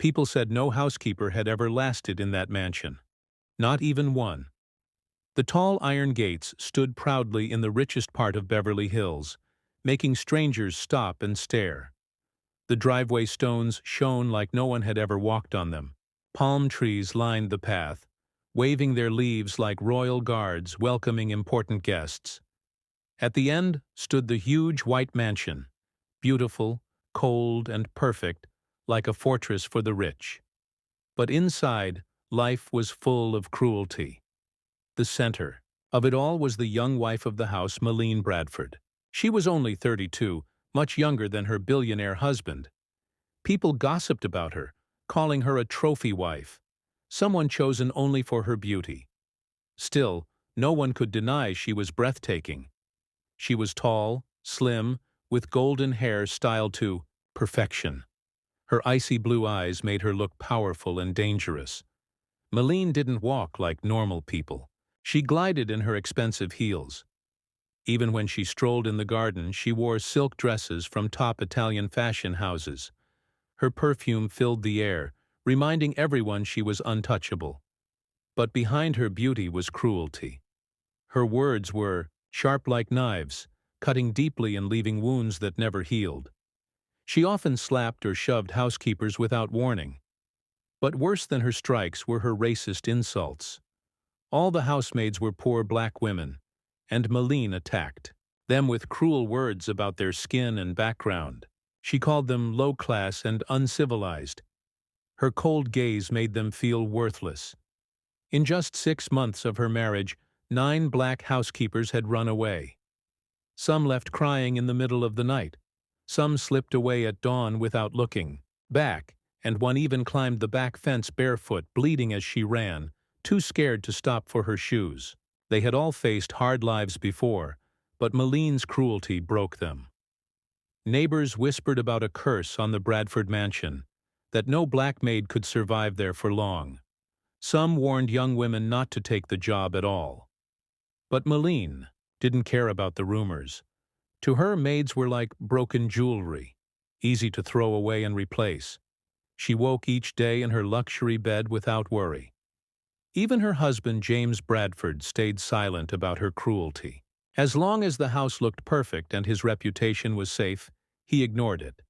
People said no housekeeper had ever lasted in that mansion. Not even one. The tall iron gates stood proudly in the richest part of Beverly Hills, making strangers stop and stare. The driveway stones shone like no one had ever walked on them. Palm trees lined the path, waving their leaves like royal guards welcoming important guests. At the end stood the huge white mansion, beautiful, cold, and perfect, like a fortress for the rich. But inside, life was full of cruelty. The center of it all was the young wife of the house, Meline Bradford. She was only 32, much younger than her billionaire husband. People gossiped about her, calling her a trophy wife, someone chosen only for her beauty. Still, no one could deny she was breathtaking. She was tall, slim, with golden hair styled to perfection. Her icy blue eyes made her look powerful and dangerous. Meline didn't walk like normal people. She glided in her expensive heels. Even when she strolled in the garden, she wore silk dresses from top Italian fashion houses. Her perfume filled the air, reminding everyone she was untouchable. But behind her beauty was cruelty. Her words were sharp like knives, cutting deeply and leaving wounds that never healed. She often slapped or shoved housekeepers without warning. But worse than her strikes were her racist insults. All the housemaids were poor black women, and Meline attacked them with cruel words about their skin and background. She called them low-class and uncivilized. Her cold gaze made them feel worthless. In just 6 months of her marriage, 9 black housekeepers had run away. Some left crying in the middle of the night. Some slipped away at dawn without looking back, and one even climbed the back fence barefoot, bleeding as she ran, too scared to stop for her shoes. They had all faced hard lives before, but Meline's cruelty broke them. Neighbors whispered about a curse on the Bradford mansion, that no black maid could survive there for long. Some warned young women not to take the job at all. But Meline didn't care about the rumors. To her, maids were like broken jewelry, easy to throw away and replace. She woke each day in her luxury bed without worry. Even her husband, James Bradford, stayed silent about her cruelty. As long as the house looked perfect and his reputation was safe, he ignored it.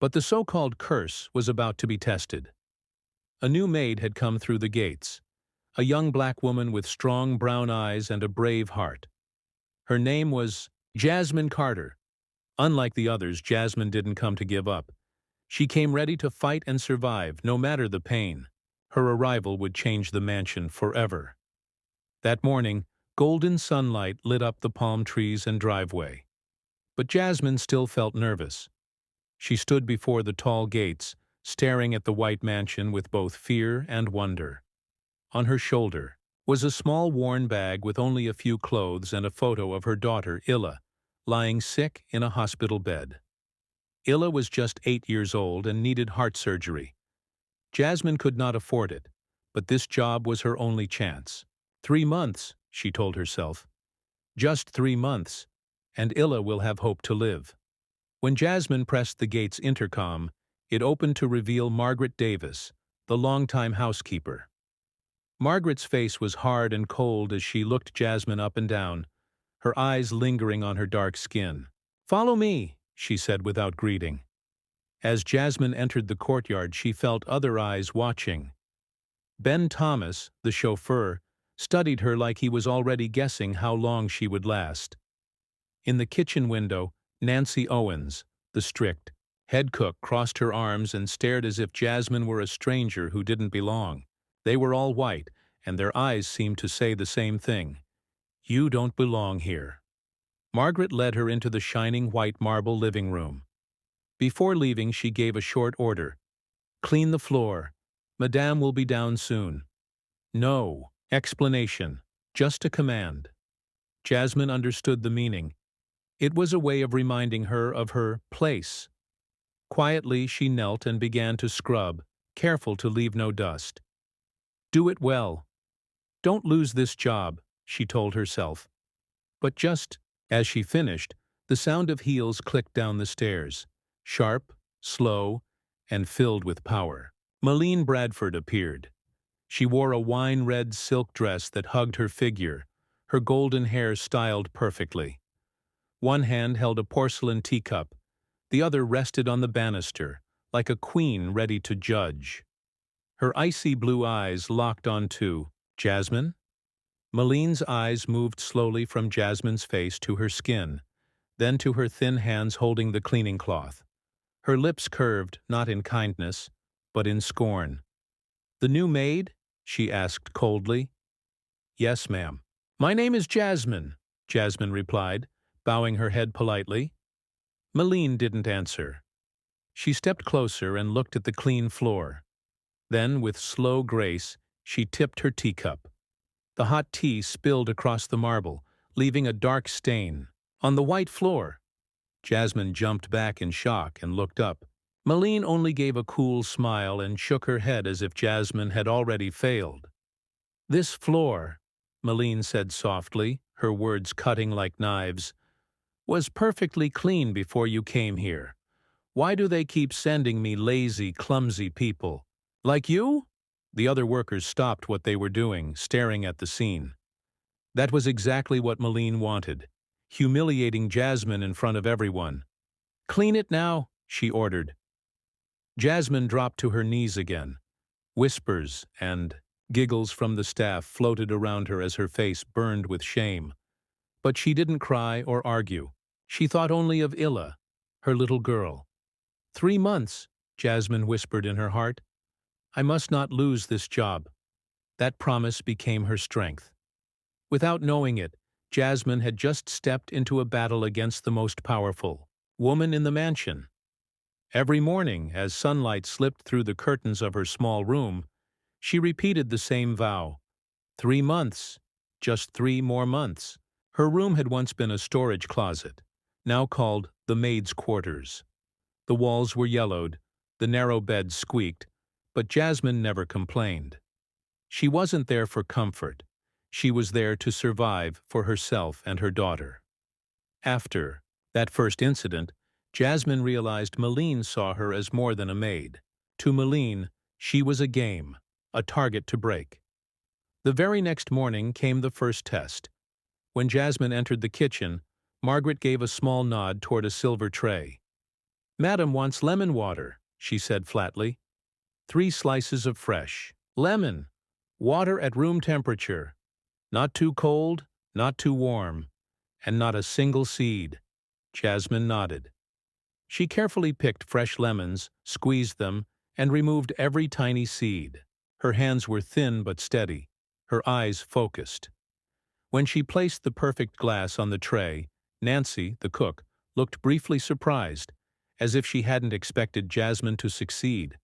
But the so-called curse was about to be tested. A new maid had come through the gates, a young black woman with strong brown eyes and a brave heart. Her name was Jasmine Carter. Unlike the others, Jasmine didn't come to give up. She came ready to fight and survive, no matter the pain. Her arrival would change the mansion forever. That morning, golden sunlight lit up the palm trees and driveway. But Jasmine still felt nervous. She stood before the tall gates, staring at the white mansion with both fear and wonder. On her shoulder was a small worn bag with only a few clothes and a photo of her daughter, Illa, lying sick in a hospital bed. Illa was just 8 years old and needed heart surgery. Jasmine could not afford it, but this job was her only chance. 3 months, she told herself. Just 3 months, and Illa will have hope to live. When Jasmine pressed the gate's intercom, it opened to reveal Margaret Davis, the longtime housekeeper. Margaret's face was hard and cold as she looked Jasmine up and down, her eyes lingering on her dark skin. "Follow me," she said without greeting. As Jasmine entered the courtyard, she felt other eyes watching. Ben Thomas, the chauffeur, studied her like he was already guessing how long she would last. In the kitchen window, Nancy Owens, the strict head cook, crossed her arms and stared as if Jasmine were a stranger who didn't belong. They were all white, and their eyes seemed to say the same thing. "You don't belong here." Margaret led her into the shining white marble living room. Before leaving, she gave a short order. "Clean the floor. Madame will be down soon." No explanation, just a command. Jasmine understood the meaning. It was a way of reminding her of her place. Quietly, she knelt and began to scrub, careful to leave no dust. "Do it well. Don't lose this job," she told herself. But just as she finished, the sound of heels clicked down the stairs, sharp, slow, and filled with power. Meline Bradford appeared. She wore a wine-red silk dress that hugged her figure, her golden hair styled perfectly. One hand held a porcelain teacup, the other rested on the banister, like a queen ready to judge. Her icy blue eyes locked onto Jasmine. Meline's eyes moved slowly from Jasmine's face to her skin, then to her thin hands holding the cleaning cloth. Her lips curved, not in kindness, but in scorn. "The new maid?" she asked coldly. "Yes, ma'am." "My name is Jasmine," Jasmine replied, bowing her head politely. Meline didn't answer. She stepped closer and looked at the clean floor. Then, with slow grace, she tipped her teacup. The hot tea spilled across the marble, leaving a dark stain. On the white floor. Jasmine jumped back in shock and looked up. Meline only gave a cool smile and shook her head as if Jasmine had already failed. "This floor," Meline said softly, her words cutting like knives, "was perfectly clean before you came here. Why do they keep sending me lazy, clumsy people? Like you?" The other workers stopped what they were doing, staring at the scene. That was exactly what Meline wanted, humiliating Jasmine in front of everyone. "Clean it now," she ordered. Jasmine dropped to her knees again. Whispers and giggles from the staff floated around her as her face burned with shame. But she didn't cry or argue. She thought only of Illa, her little girl. 3 months, Jasmine whispered in her heart. I must not lose this job. That promise became her strength. Without knowing it, Jasmine had just stepped into a battle against the most powerful woman in the mansion. Every morning, as sunlight slipped through the curtains of her small room, she repeated the same vow. 3 months, just 3 more months. Her room had once been a storage closet, now called the maid's quarters. The walls were yellowed, the narrow bed squeaked, but Jasmine never complained. She wasn't there for comfort. She was there to survive for herself and her daughter. After that first incident, Jasmine realized Meline saw her as more than a maid. To Meline, she was a game, a target to break. The very next morning came the first test. When Jasmine entered the kitchen, Margaret gave a small nod toward a silver tray. "Madam wants lemon water," she said flatly. 3 slices of fresh lemon, water at room temperature, not too cold, not too warm, and not a single seed. Jasmine nodded. She carefully picked fresh lemons, squeezed them, and removed every tiny seed. Her hands were thin but steady, her eyes focused. When she placed the perfect glass on the tray, Nancy, the cook, looked briefly surprised, as if she hadn't expected Jasmine to succeed.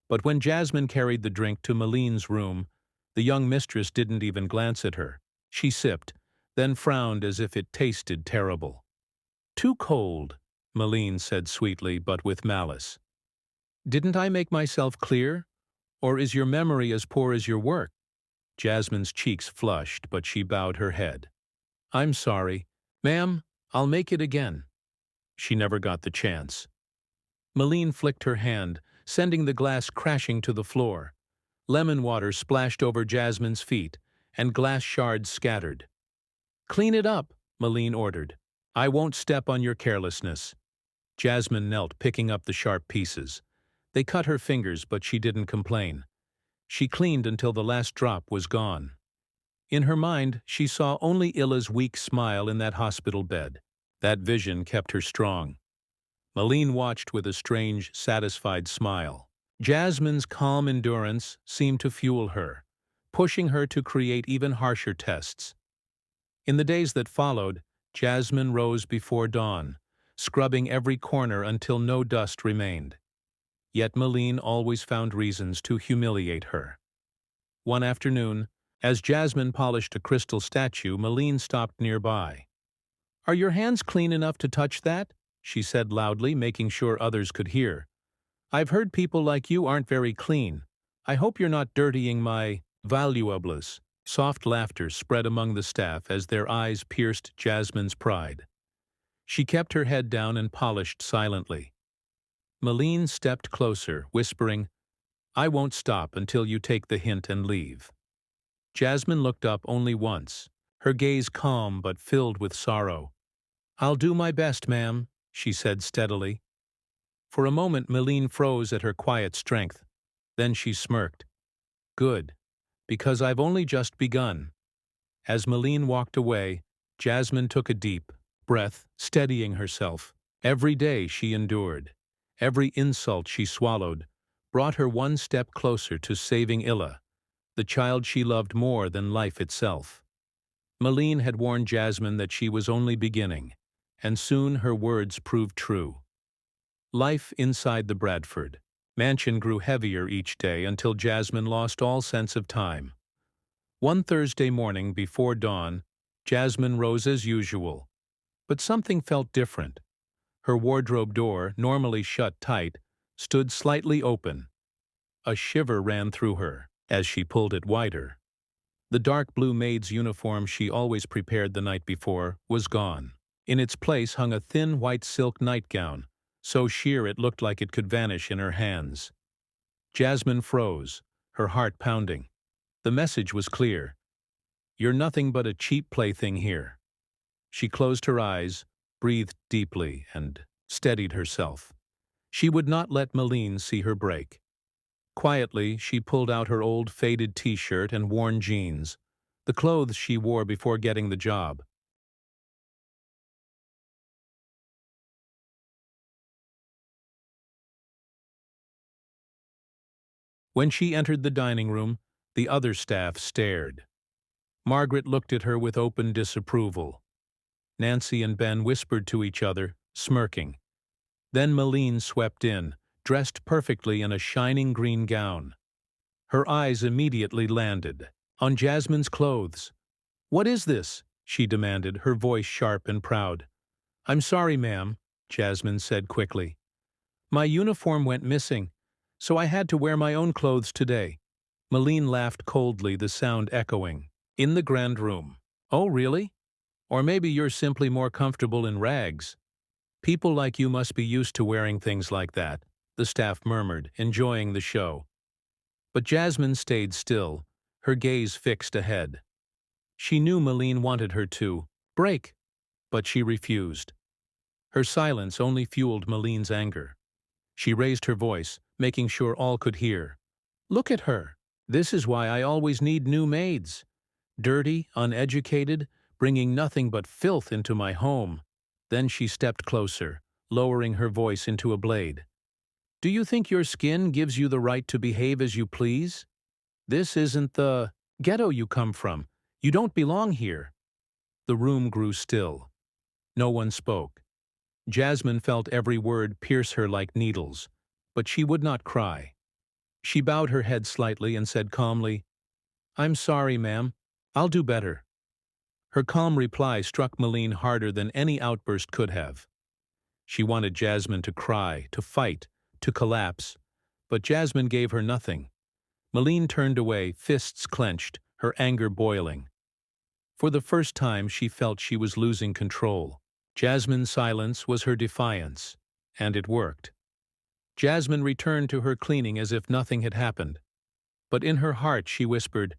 But when Jasmine carried the drink to Meline's room, the young mistress didn't even glance at her. She sipped, then frowned as if it tasted terrible. "Too cold," Meline said sweetly, but with malice. "Didn't I make myself clear? Or is your memory as poor as your work?" Jasmine's cheeks flushed, but she bowed her head. "I'm sorry. Ma'am, I'll make it again." She never got the chance. Meline flicked her hand, sending the glass crashing to the floor. Lemon water splashed over Jasmine's feet, and glass shards scattered. "Clean it up," Meline ordered. "I won't step on your carelessness." Jasmine knelt, picking up the sharp pieces. They cut her fingers, but she didn't complain. She cleaned until the last drop was gone. In her mind, she saw only Illa's weak smile in that hospital bed. That vision kept her strong. Meline watched with a strange, satisfied smile. Jasmine's calm endurance seemed to fuel her, pushing her to create even harsher tests. In the days that followed, Jasmine rose before dawn, scrubbing every corner until no dust remained. Yet Meline always found reasons to humiliate her. One afternoon, as Jasmine polished a crystal statue, Meline stopped nearby. "Are your hands clean enough to touch that?" she said loudly, making sure others could hear. "I've heard people like you aren't very clean. I hope you're not dirtying my valuables." Soft laughter spread among the staff as their eyes pierced Jasmine's pride. She kept her head down and polished silently. Meline stepped closer, whispering, I won't stop until you take the hint and leave." Jasmine looked up only once, her gaze calm but filled with sorrow. "I'll do my best, ma'am," she said steadily. For a moment Meline froze at her quiet strength. Then she smirked. "Good, because I've only just begun." As Meline walked away, Jasmine took a deep breath, steadying herself. Every day she endured, every insult she swallowed, brought her one step closer to saving Illa, the child she loved more than life itself. Meline had warned Jasmine that she was only beginning, and soon her words proved true. Life inside the Bradford mansion grew heavier each day until Jasmine lost all sense of time. One Thursday morning before dawn, Jasmine rose as usual, but something felt different. Her wardrobe door, normally shut tight, stood slightly open. A shiver ran through her as she pulled it wider. The dark blue maid's uniform she always prepared the night before was gone. In its place hung a thin white silk nightgown, so sheer it looked like it could vanish in her hands. Jasmine froze, her heart pounding. The message was clear. "You're nothing but a cheap plaything here." She closed her eyes, breathed deeply, and steadied herself. She would not let Meline see her break. Quietly, she pulled out her old faded t-shirt and worn jeans, the clothes she wore before getting the job. When she entered the dining room, the other staff stared. Margaret looked at her with open disapproval. Nancy and Ben whispered to each other, smirking. Then Meline swept in, dressed perfectly in a shining green gown. Her eyes immediately landed on Jasmine's clothes. "What is this?" she demanded, her voice sharp and proud. "I'm sorry, ma'am," Jasmine said quickly. "My uniform went missing, so I had to wear my own clothes today." Meline laughed coldly, the sound echoing in the grand room. "Oh, really? Or maybe you're simply more comfortable in rags. People like you must be used to wearing things like that," the staff murmured, enjoying the show. But Jasmine stayed still, her gaze fixed ahead. She knew Meline wanted her to break, but she refused. Her silence only fueled Meline's anger. She raised her voice, making sure all could hear. "Look at her. This is why I always need new maids. Dirty, uneducated, bringing nothing but filth into my home." Then she stepped closer, lowering her voice into a blade. "Do you think your skin gives you the right to behave as you please? This isn't the ghetto you come from. You don't belong here." The room grew still. No one spoke. Jasmine felt every word pierce her like needles, but she would not cry. She bowed her head slightly and said calmly, "I'm sorry, ma'am. I'll do better." Her calm reply struck Meline harder than any outburst could have. She wanted Jasmine to cry, to fight, to collapse, but Jasmine gave her nothing. Meline turned away, fists clenched, her anger boiling. For the first time she felt she was losing control. Jasmine's silence was her defiance, and it worked. Jasmine returned to her cleaning as if nothing had happened. But in her heart she whispered,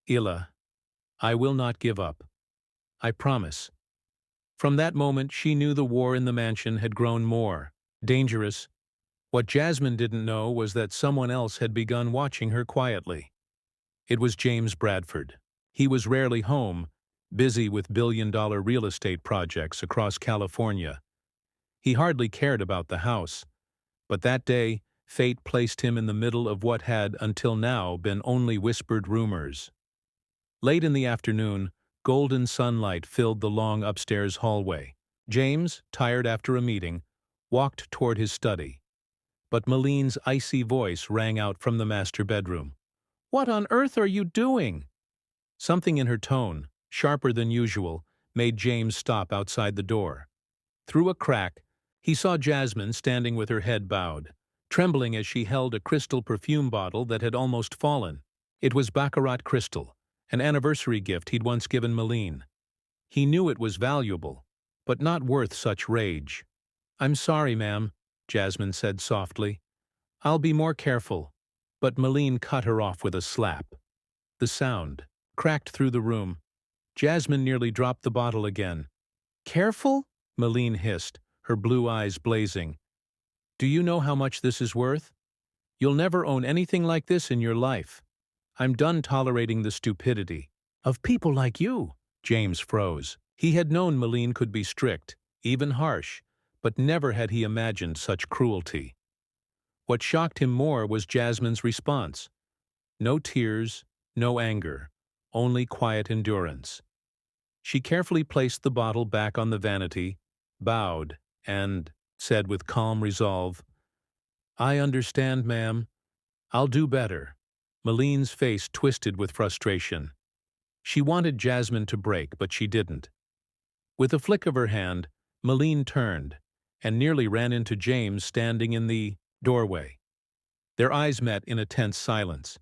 "Illa, I will not give up. I promise." From that moment she knew the war in the mansion had grown more dangerous. What Jasmine didn't know was that someone else had begun watching her quietly. It was James Bradford. He was rarely home, busy with billion-dollar real estate projects across California. He hardly cared about the house. But that day, fate placed him in the middle of what had, until now, been only whispered rumors. Late in the afternoon, golden sunlight filled the long upstairs hallway. James, tired after a meeting, walked toward his study. But Meline's icy voice rang out from the master bedroom. "What on earth are you doing?" Something in her tone, sharper than usual, made James stop outside the door. Through a crack, he saw Jasmine standing with her head bowed, trembling as she held a crystal perfume bottle that had almost fallen. It was Baccarat crystal, an anniversary gift he'd once given Meline. He knew it was valuable, but not worth such rage. "I'm sorry, ma'am," Jasmine said softly. "I'll be more careful." But Meline cut her off with a slap. The sound cracked through the room. Jasmine nearly dropped the bottle again. "Careful?" Meline hissed, her blue eyes blazing. "Do you know how much this is worth? You'll never own anything like this in your life. I'm done tolerating the stupidity of people like you." James froze. He had known Meline could be strict, even harsh, but never had he imagined such cruelty. What shocked him more was Jasmine's response. No tears, no anger, only quiet endurance. She carefully placed the bottle back on the vanity, bowed, and said with calm resolve, "I understand, ma'am. I'll do better." Meline's face twisted with frustration. She wanted Jasmine to break, but she didn't. With a flick of her hand, Meline turned and nearly ran into James standing in the doorway. Their eyes met in a tense silence.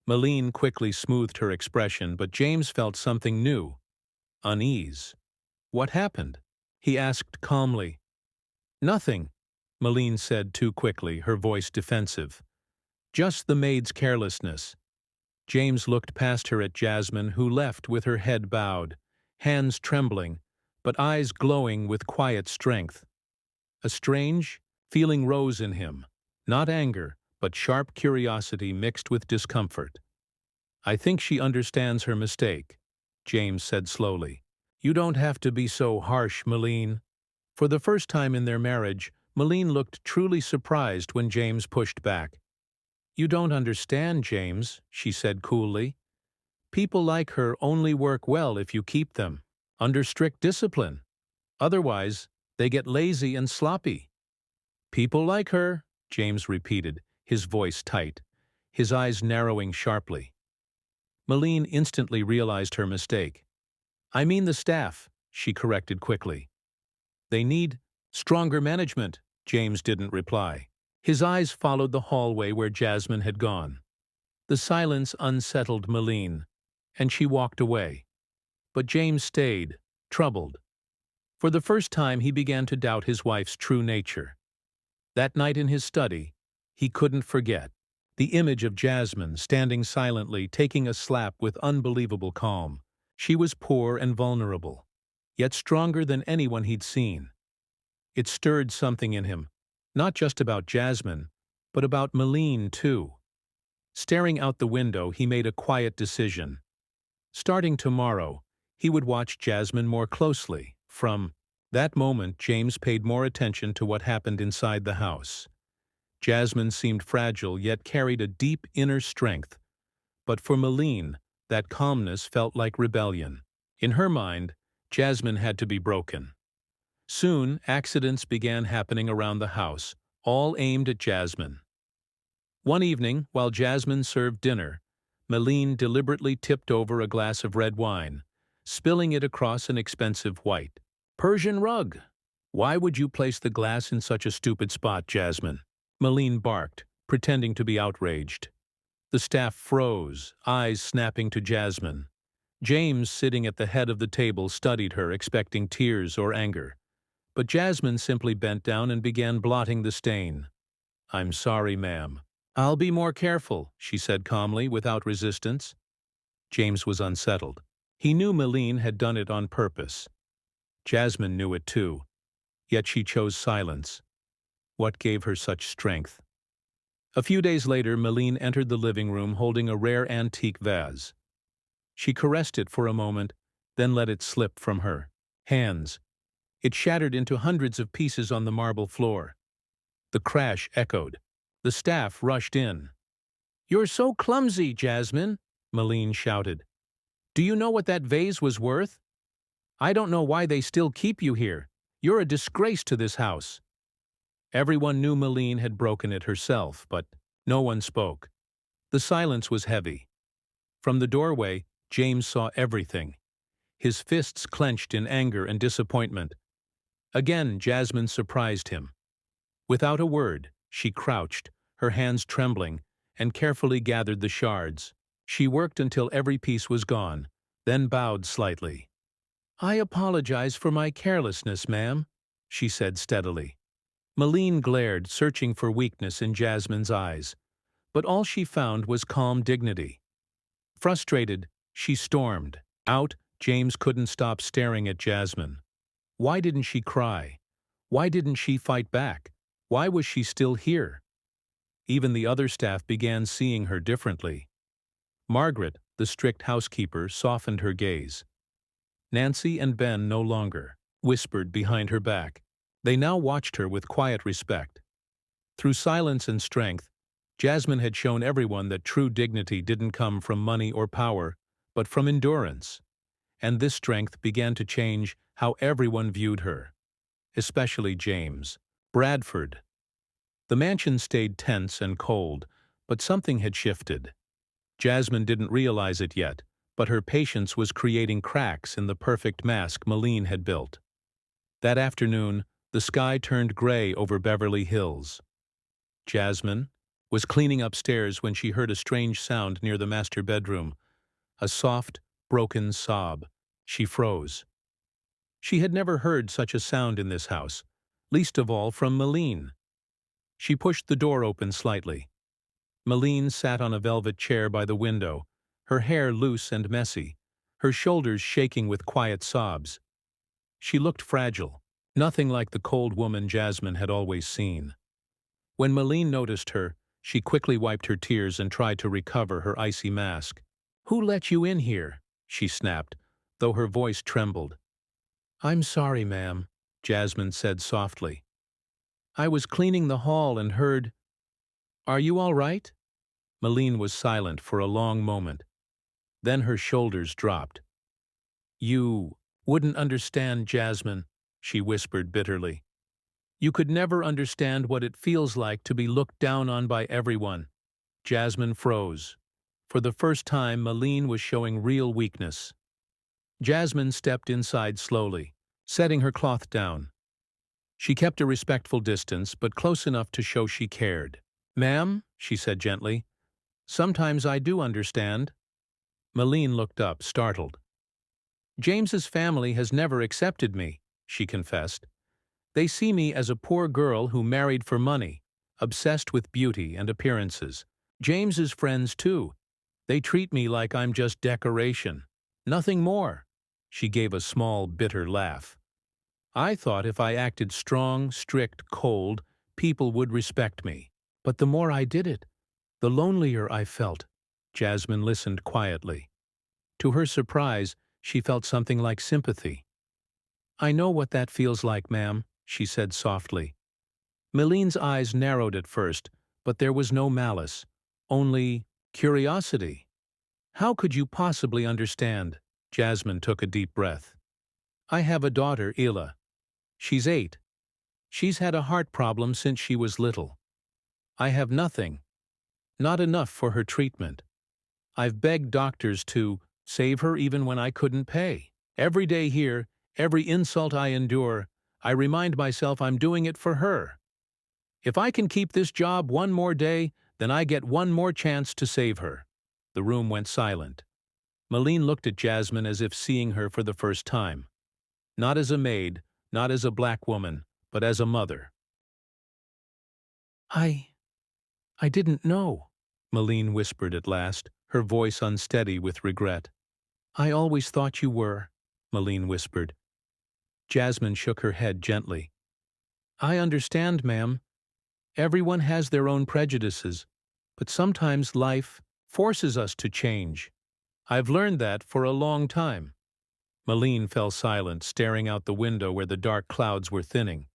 Meline quickly smoothed her expression, but James felt something new. Unease. "What happened?" he asked calmly. "Nothing," Meline said too quickly, her voice defensive. "Just the maid's carelessness." James looked past her at Jasmine, who left with her head bowed, hands trembling, but eyes glowing with quiet strength. A strange feeling rose in him, not anger, but sharp curiosity mixed with discomfort. "I think she understands her mistake," James said slowly. "You don't have to be so harsh, Meline." For the first time in their marriage, Meline looked truly surprised when James pushed back. "You don't understand, James," she said coolly. "People like her only work well if you keep them under strict discipline. Otherwise, they get lazy and sloppy." "People like her," James repeated, his voice tight, his eyes narrowing sharply. Meline instantly realized her mistake. "I mean the staff," she corrected quickly. "They need stronger management," James didn't reply. His eyes followed the hallway where Jasmine had gone. The silence unsettled Meline, and she walked away. But James stayed, troubled. For the first time he began to doubt his wife's true nature. That night in his study, he couldn't forget the image of Jasmine standing silently, taking a slap with unbelievable calm. She was poor and vulnerable, yet stronger than anyone he'd seen. It stirred something in him, not just about Jasmine, but about Meline too. Staring out the window, he made a quiet decision. Starting tomorrow, he would watch Jasmine more closely. From that moment, James paid more attention to what happened inside the house. Jasmine seemed fragile, yet carried a deep inner strength. But for Meline, that calmness felt like rebellion. In her mind, Jasmine had to be broken. Soon, accidents began happening around the house, all aimed at Jasmine. One evening, while Jasmine served dinner, Meline deliberately tipped over a glass of red wine, spilling it across an expensive white Persian rug. "Why would you place the glass in such a stupid spot, Jasmine?" Meline barked, pretending to be outraged. The staff froze, eyes snapping to Jasmine. James, sitting at the head of the table, studied her, expecting tears or anger. But Jasmine simply bent down and began blotting the stain. "I'm sorry, ma'am." "I'll be more careful," she said calmly, without resistance. James was unsettled. He knew Meline had done it on purpose. Jasmine knew it too, yet she chose silence. What gave her such strength? A few days later, Meline entered the living room holding a rare antique vase. She caressed it for a moment, then let it slip from her hands. It shattered into hundreds of pieces on the marble floor. The crash echoed. The staff rushed in. "You're so clumsy, Jasmine," Meline shouted. "Do you know what that vase was worth? I don't know why they still keep you here. You're a disgrace to this house." Everyone knew Meline had broken it herself, but no one spoke. The silence was heavy. From the doorway, James saw everything. His fists clenched in anger and disappointment. Again, Jasmine surprised him. Without a word, she crouched, her hands trembling, and carefully gathered the shards. She worked until every piece was gone, then bowed slightly. "I apologize for my carelessness, ma'am," she said steadily. Meline glared, searching for weakness in Jasmine's eyes. But all she found was calm dignity. Frustrated, she stormed out. James couldn't stop staring at Jasmine. Why didn't she cry? Why didn't she fight back? Why was she still here? Even the other staff began seeing her differently. Margaret, the strict housekeeper, softened her gaze. Nancy and Ben no longer whispered behind her back. They now watched her with quiet respect. Through silence and strength, Jasmine had shown everyone that true dignity didn't come from money or power, but from endurance. And this strength began to change how everyone viewed her, especially James. Bradford. The mansion stayed tense and cold, but something had shifted. Jasmine didn't realize it yet, but her patience was creating cracks in the perfect mask Meline had built. That afternoon, the sky turned gray over Beverly Hills. Jasmine was cleaning upstairs when she heard a strange sound near the master bedroom, a soft, broken sob. She froze. She had never heard such a sound in this house, least of all from Meline. She pushed the door open slightly. Meline sat on a velvet chair by the window, her hair loose and messy, her shoulders shaking with quiet sobs. She looked fragile, nothing like the cold woman Jasmine had always seen. When Meline noticed her, she quickly wiped her tears and tried to recover her icy mask. "Who let you in here?" she snapped, though her voice trembled. "I'm sorry, ma'am," Jasmine said softly. "I was cleaning the hall and heard—" "Are you all right?" Meline was silent for a long moment. Then her shoulders dropped. "You wouldn't understand, Jasmine," she whispered bitterly. "You could never understand what it feels like to be looked down on by everyone." Jasmine froze. For the first time, Meline was showing real weakness. Jasmine stepped inside slowly, setting her cloth down. She kept a respectful distance, but close enough to show she cared. "Ma'am," she said gently, "sometimes I do understand." Meline looked up, startled. "James's family has never accepted me," she confessed. "They see me as a poor girl who married for money, obsessed with beauty and appearances. James's friends, too. They treat me like I'm just decoration. Nothing more." She gave a small, bitter laugh. "I thought if I acted strong, strict, cold, people would respect me. But the more I did it, the lonelier I felt." Jasmine listened quietly. To her surprise, she felt something like sympathy. "I know what that feels like, ma'am," she said softly. Meline's eyes narrowed at first, but there was no malice, only curiosity. "How could you possibly understand?" Jasmine took a deep breath. "I have a daughter, Ila. She's 8. She's had a heart problem since she was little. I have nothing, not enough for her treatment. I've begged doctors to save her even when I couldn't pay. Every day here, every insult I endure, I remind myself I'm doing it for her. If I can keep this job one more day, then I get one more chance to save her." The room went silent. Meline looked at Jasmine as if seeing her for the first time. Not as a maid, not as a black woman, but as a mother. I didn't know," Meline whispered at last, her voice unsteady with regret. "I always thought you were," Meline whispered. Jasmine shook her head gently. "I understand, ma'am. Everyone has their own prejudices, but sometimes life forces us to change. I've learned that for a long time." Meline fell silent, staring out the window where the dark clouds were thinning.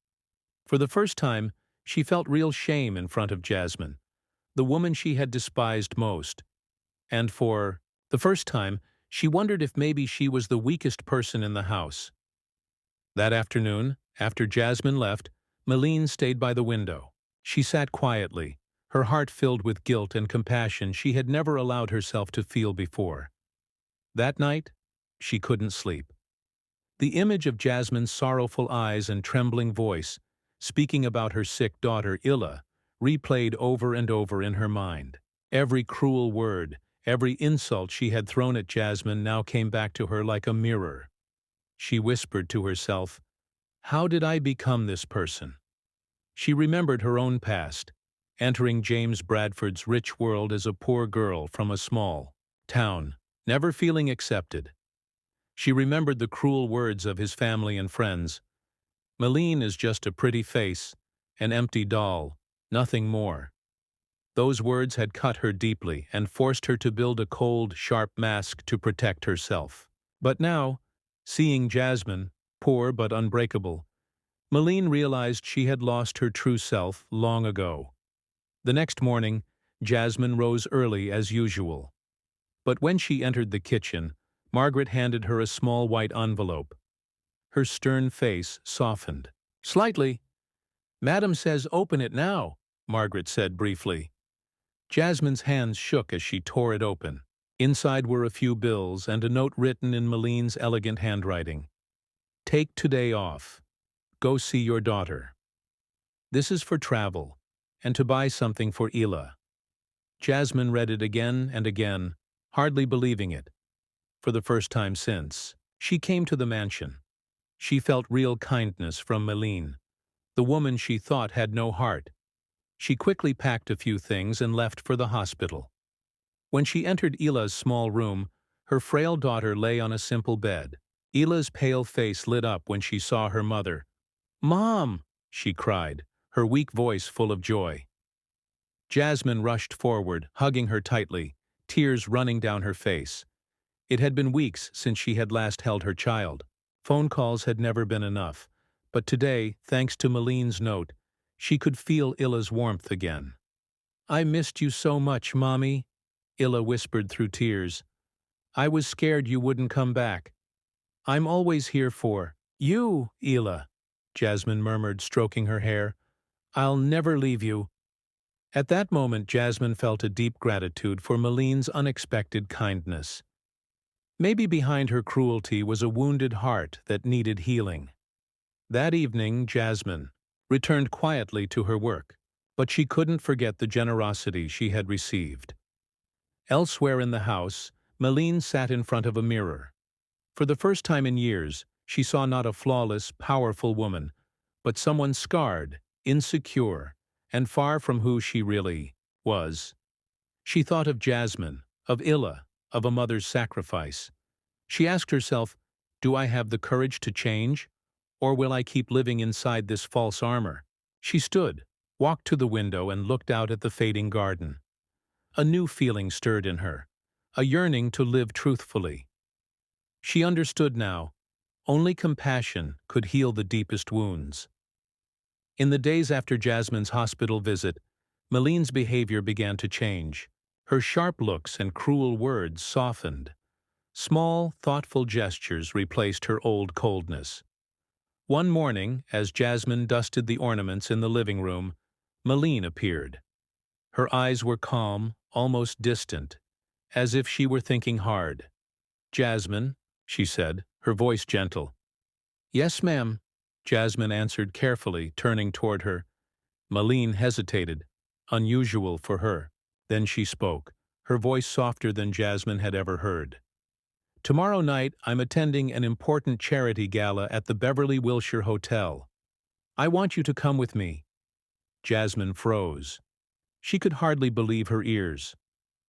For the first time, she felt real shame in front of Jasmine, the woman she had despised most. And for the first time, she wondered if maybe she was the weakest person in the house. That afternoon, after Jasmine left, Meline stayed by the window. She sat quietly, her heart filled with guilt and compassion she had never allowed herself to feel before. That night, she couldn't sleep. The image of Jasmine's sorrowful eyes and trembling voice, speaking about her sick daughter Ila, replayed over and over in her mind. Every cruel word, every insult she had thrown at Jasmine now came back to her like a mirror. She whispered to herself, "How did I become this person?" She remembered her own past. entering James Bradford's rich world as a poor girl from a small town, never feeling accepted. She remembered the cruel words of his family and friends. Meline is just a pretty face, an empty doll, nothing more. Those words had cut her deeply and forced her to build a cold, sharp mask to protect herself. But now, seeing Jasmine, poor but unbreakable, Meline realized she had lost her true self long ago. The next morning, Jasmine rose early as usual. But when she entered the kitchen, Margaret handed her a small white envelope. Her stern face softened. Slightly. "Madam says open it now," Margaret said briefly. Jasmine's hands shook as she tore it open. Inside were a few bills and a note written in Meline's elegant handwriting. "Take today off. Go see your daughter. This is for travel, and to buy something for Ela." Jasmine read it again and again, hardly believing it. For the first time since she came to the mansion, she felt real kindness from Meline, the woman she thought had no heart. She quickly packed a few things and left for the hospital. When she entered Ela's small room, her frail daughter lay on a simple bed. Ela's pale face lit up when she saw her mother. "Mom!" she cried, her weak voice full of joy. Jasmine rushed forward, hugging her tightly, tears running down her face. It had been weeks since she had last held her child. Phone calls had never been enough, but today, thanks to Meline's note, she could feel Ila's warmth again. "I missed you so much, Mommy," Ila whispered through tears. "I was scared you wouldn't come back. I'm always here for you, Ela," Jasmine murmured, stroking her hair. "I'll never leave you." At that moment, Jasmine felt a deep gratitude for Meline's unexpected kindness. Maybe behind her cruelty was a wounded heart that needed healing. That evening, Jasmine returned quietly to her work, but she couldn't forget the generosity she had received. Elsewhere in the house, Meline sat in front of a mirror. For the first time in years, she saw not a flawless, powerful woman, but someone scarred, insecure, and far from who she really was. She thought of Jasmine, of Ila, of a mother's sacrifice. She asked herself, do I have the courage to change, or will I keep living inside this false armor? She stood, walked to the window and looked out at the fading garden. A new feeling stirred in her, a yearning to live truthfully. She understood now, only compassion could heal the deepest wounds. In the days after Jasmine's hospital visit, Meline's behavior began to change. Her sharp looks and cruel words softened. Small, thoughtful gestures replaced her old coldness. One morning, as Jasmine dusted the ornaments in the living room, Meline appeared. Her eyes were calm, almost distant, as if she were thinking hard. "Jasmine," she said, her voice gentle. "Yes, ma'am," Jasmine answered carefully, turning toward her. Meline hesitated, unusual for her. Then she spoke, her voice softer than Jasmine had ever heard. "Tomorrow night I'm attending an important charity gala at the Beverly Wilshire Hotel. I want you to come with me." Jasmine froze. She could hardly believe her ears.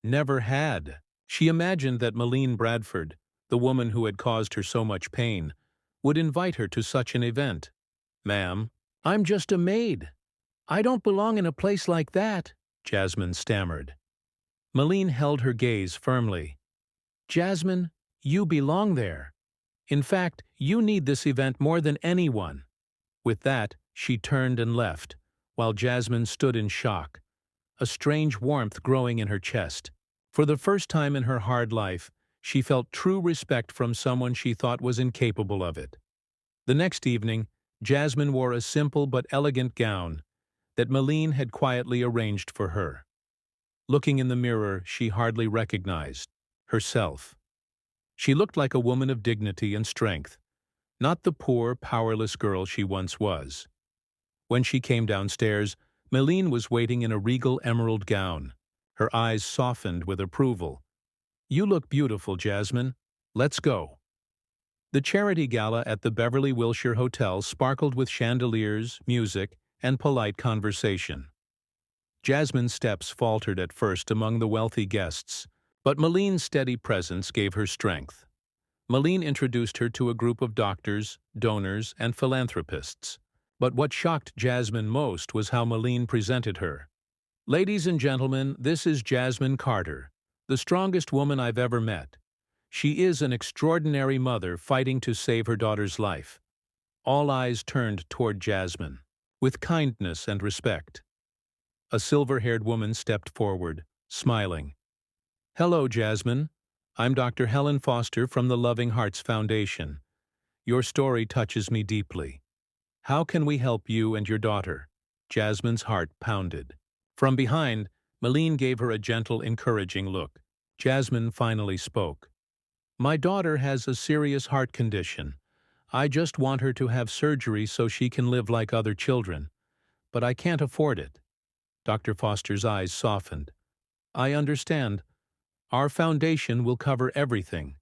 Never had. She imagined that Meline Bradford, the woman who had caused her so much pain, would invite her to such an event. "Ma'am, I'm just a maid. I don't belong in a place like that," Jasmine stammered. Meline held her gaze firmly. "Jasmine, you belong there. In fact, you need this event more than anyone." With that, she turned and left, while Jasmine stood in shock, a strange warmth growing in her chest. For the first time in her hard life, she felt true respect from someone she thought was incapable of it. The next evening, Jasmine wore a simple but elegant gown that Meline had quietly arranged for her. Looking in the mirror, she hardly recognized herself. She looked like a woman of dignity and strength, not the poor, powerless girl she once was. When she came downstairs, Meline was waiting in a regal emerald gown. Her eyes softened with approval. "You look beautiful, Jasmine. Let's go." The charity gala at the Beverly Wilshire Hotel sparkled with chandeliers, music, and polite conversation. Jasmine's steps faltered at first among the wealthy guests, but Meline's steady presence gave her strength. Meline introduced her to a group of doctors, donors, and philanthropists. But what shocked Jasmine most was how Meline presented her. "Ladies and gentlemen, this is Jasmine Carter, the strongest woman I've ever met. She is an extraordinary mother fighting to save her daughter's life." All eyes turned toward Jasmine, with kindness and respect. A silver-haired woman stepped forward, smiling. "Hello, Jasmine. I'm Dr. Helen Foster from the Loving Hearts Foundation. Your story touches me deeply. How can we help you and your daughter?" Jasmine's heart pounded. From behind, Meline gave her a gentle, encouraging look. Jasmine finally spoke. "My daughter has a serious heart condition. I just want her to have surgery so she can live like other children. But I can't afford it." Dr. Foster's eyes softened. "I understand. Our foundation will cover everything.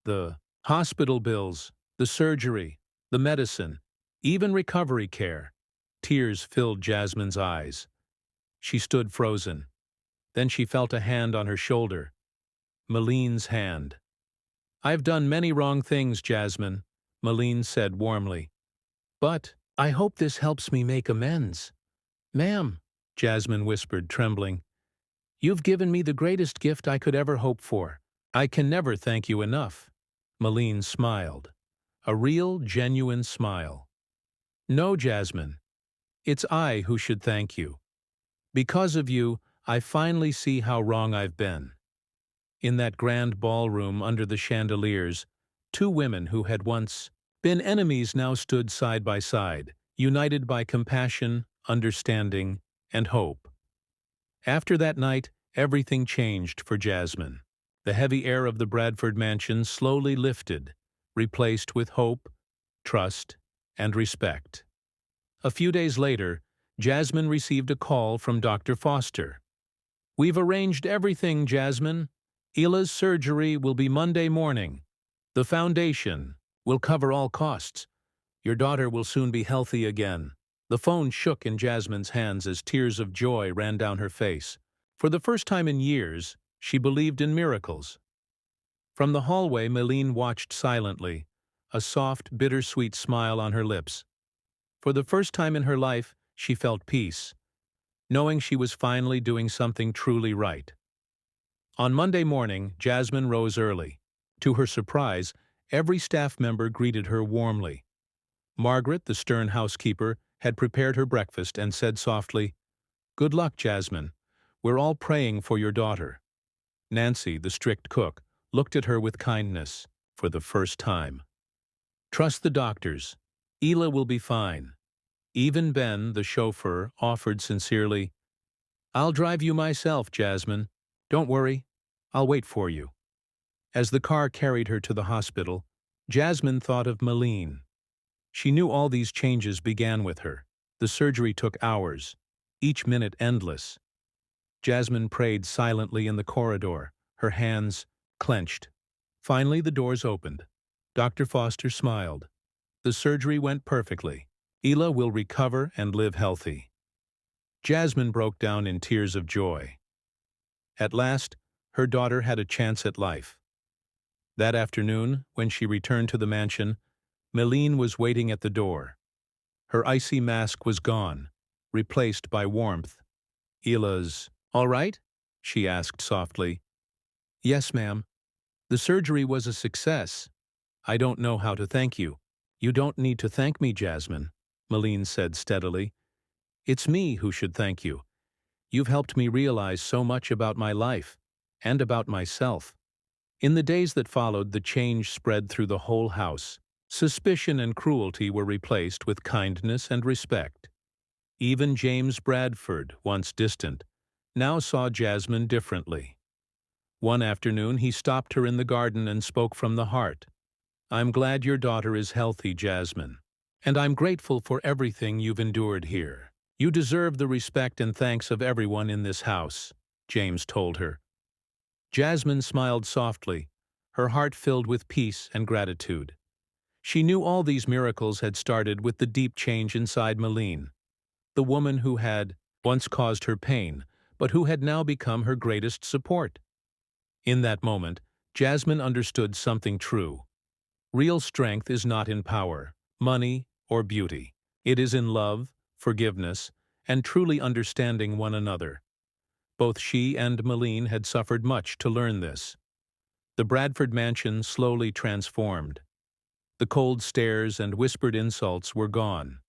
The hospital bills, the surgery, the medicine, even recovery care." Tears filled Jasmine's eyes. She stood frozen. Then she felt a hand on her shoulder. Meline's hand. "I've done many wrong things, Jasmine," Meline said warmly. "But I hope this helps me make amends." "Ma'am," Jasmine whispered, trembling, "you've given me the greatest gift I could ever hope for. I can never thank you enough." Meline smiled. A real, genuine smile. "No, Jasmine. It's I who should thank you. Because of you, I finally see how wrong I've been." In that grand ballroom under the chandeliers, two women who had once been enemies now stood side by side, united by compassion, understanding, and hope. After that night, everything changed for Jasmine. The heavy air of the Bradford mansion slowly lifted, replaced with hope, trust, and respect. A few days later, Jasmine received a call from Dr. Foster. "We've arranged everything, Jasmine. Ila's surgery will be Monday morning. The foundation will cover all costs. Your daughter will soon be healthy again." The phone shook in Jasmine's hands as tears of joy ran down her face. For the first time in years, she believed in miracles. From the hallway, Meline watched silently, a soft, bittersweet smile on her lips. For the first time in her life, she felt peace, knowing she was finally doing something truly right. On Monday morning, Jasmine rose early. To her surprise, every staff member greeted her warmly. Margaret, the stern housekeeper, had prepared her breakfast and said softly, "Good luck, Jasmine. We're all praying for your daughter." Nancy, the strict cook, looked at her with kindness for the first time. "Trust the doctors. Ila will be fine." Even Ben, the chauffeur, offered sincerely, "I'll drive you myself, Jasmine. Don't worry, I'll wait for you." As the car carried her to the hospital, Jasmine thought of Meline. She knew all these changes began with her. The surgery took hours, each minute endless. Jasmine prayed silently in the corridor, her hands clenched. Finally, the doors opened. Dr. Foster smiled. "The surgery went perfectly. Ila will recover and live healthy." Jasmine broke down in tears of joy. At last, her daughter had a chance at life. That afternoon, when she returned to the mansion, Meline was waiting at the door. Her icy mask was gone, replaced by warmth. "Ila's all right?" she asked softly. "Yes, ma'am. The surgery was a success. I don't know how to thank you." "You don't need to thank me, Jasmine," Meline said steadily. "It's me who should thank you. You've helped me realize so much about my life, and about myself." In the days that followed, the change spread through the whole house. Suspicion and cruelty were replaced with kindness and respect. Even James Bradford, once distant, now saw Jasmine differently. One afternoon, he stopped her in the garden and spoke from the heart. "I'm glad your daughter is healthy, Jasmine. And I'm grateful for everything you've endured here. You deserve the respect and thanks of everyone in this house," James told her. Jasmine smiled softly, her heart filled with peace and gratitude. She knew all these miracles had started with the deep change inside Meline, the woman who had once caused her pain, but who had now become her greatest support. In that moment, Jasmine understood something true. Real strength is not in power, money, or beauty. It is in love, forgiveness, and truly understanding one another. Both she and Meline had suffered much to learn this. The Bradford mansion slowly transformed. The cold stares and whispered insults were gone.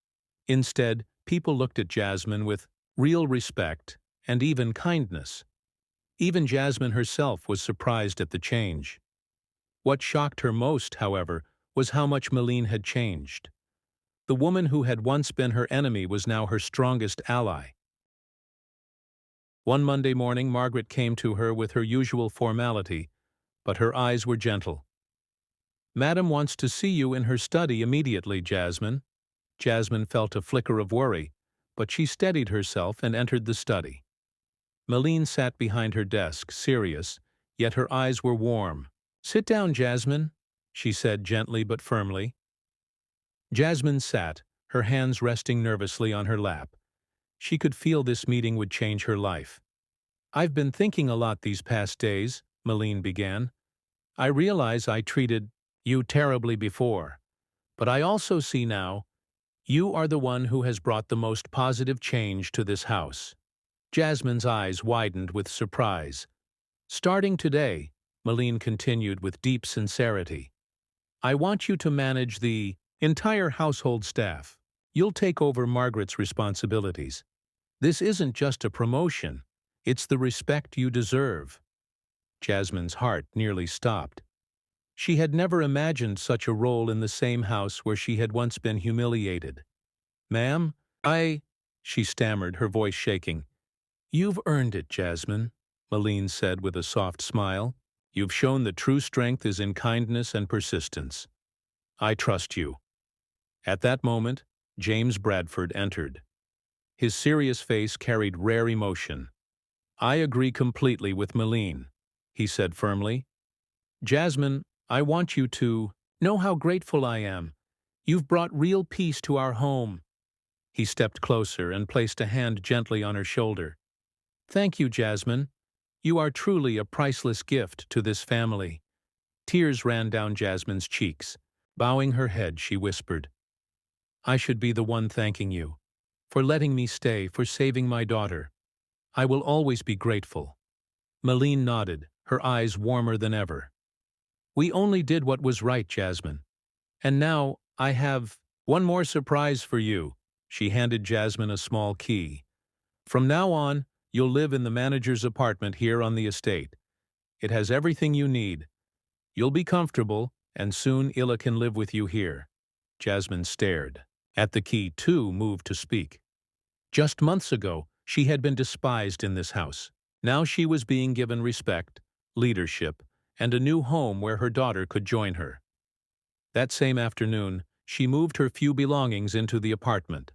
Instead, people looked at Jasmine with real respect and even kindness. Even Jasmine herself was surprised at the change. What shocked her most, however, was how much Meline had changed. The woman who had once been her enemy was now her strongest ally. One Monday morning, Margaret came to her with her usual formality, but her eyes were gentle. "Madam wants to see you in her study immediately, Jasmine." Jasmine felt a flicker of worry, but she steadied herself and entered the study. Meline sat behind her desk, serious, yet her eyes were warm. "Sit down, Jasmine," she said gently but firmly. Jasmine sat, her hands resting nervously on her lap. She could feel this meeting would change her life. "I've been thinking a lot these past days," Meline began. "I realize I treated you terribly before, but I also see now you are the one who has brought the most positive change to this house." Jasmine's eyes widened with surprise. "Starting today," Meline continued with deep sincerity, "I want you to manage the entire household staff. You'll take over Margaret's responsibilities. This isn't just a promotion, it's the respect you deserve." Jasmine's heart nearly stopped. She had never imagined such a role in the same house where she had once been humiliated. "Ma'am, she stammered, her voice shaking. "You've earned it, Jasmine," Meline said with a soft smile. "You've shown that true strength is in kindness and persistence. I trust you." At that moment, James Bradford entered. His serious face carried rare emotion. "I agree completely with Meline," he said firmly. "Jasmine, I want you to know how grateful I am. You've brought real peace to our home." He stepped closer and placed a hand gently on her shoulder. "Thank you, Jasmine. You are truly a priceless gift to this family." Tears ran down Jasmine's cheeks. Bowing her head, she whispered, "I should be the one thanking you. For letting me stay, for saving my daughter. I will always be grateful." Meline nodded, her eyes warmer than ever. "We only did what was right, Jasmine. And now I have one more surprise for you." She handed Jasmine a small key. "From now on, you'll live in the manager's apartment here on the estate. It has everything you need. You'll be comfortable, and soon Illa can live with you here." Jasmine stared. At the key, too, moved to speak. Just months ago, she had been despised in this house. Now she was being given respect, leadership, and a new home where her daughter could join her. That same afternoon, she moved her few belongings into the apartment.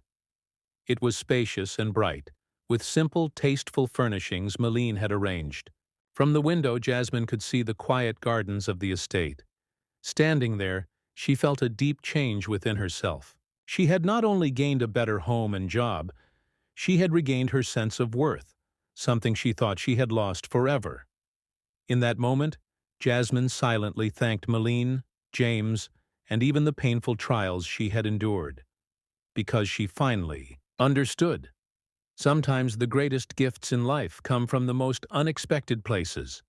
It was spacious and bright, with simple, tasteful furnishings Meline had arranged. From the window, Jasmine could see the quiet gardens of the estate. Standing there, she felt a deep change within herself. She had not only gained a better home and job, she had regained her sense of worth, something she thought she had lost forever. In that moment, Jasmine silently thanked Meline, James, and even the painful trials she had endured, because she finally understood. Sometimes the greatest gifts in life come from the most unexpected places.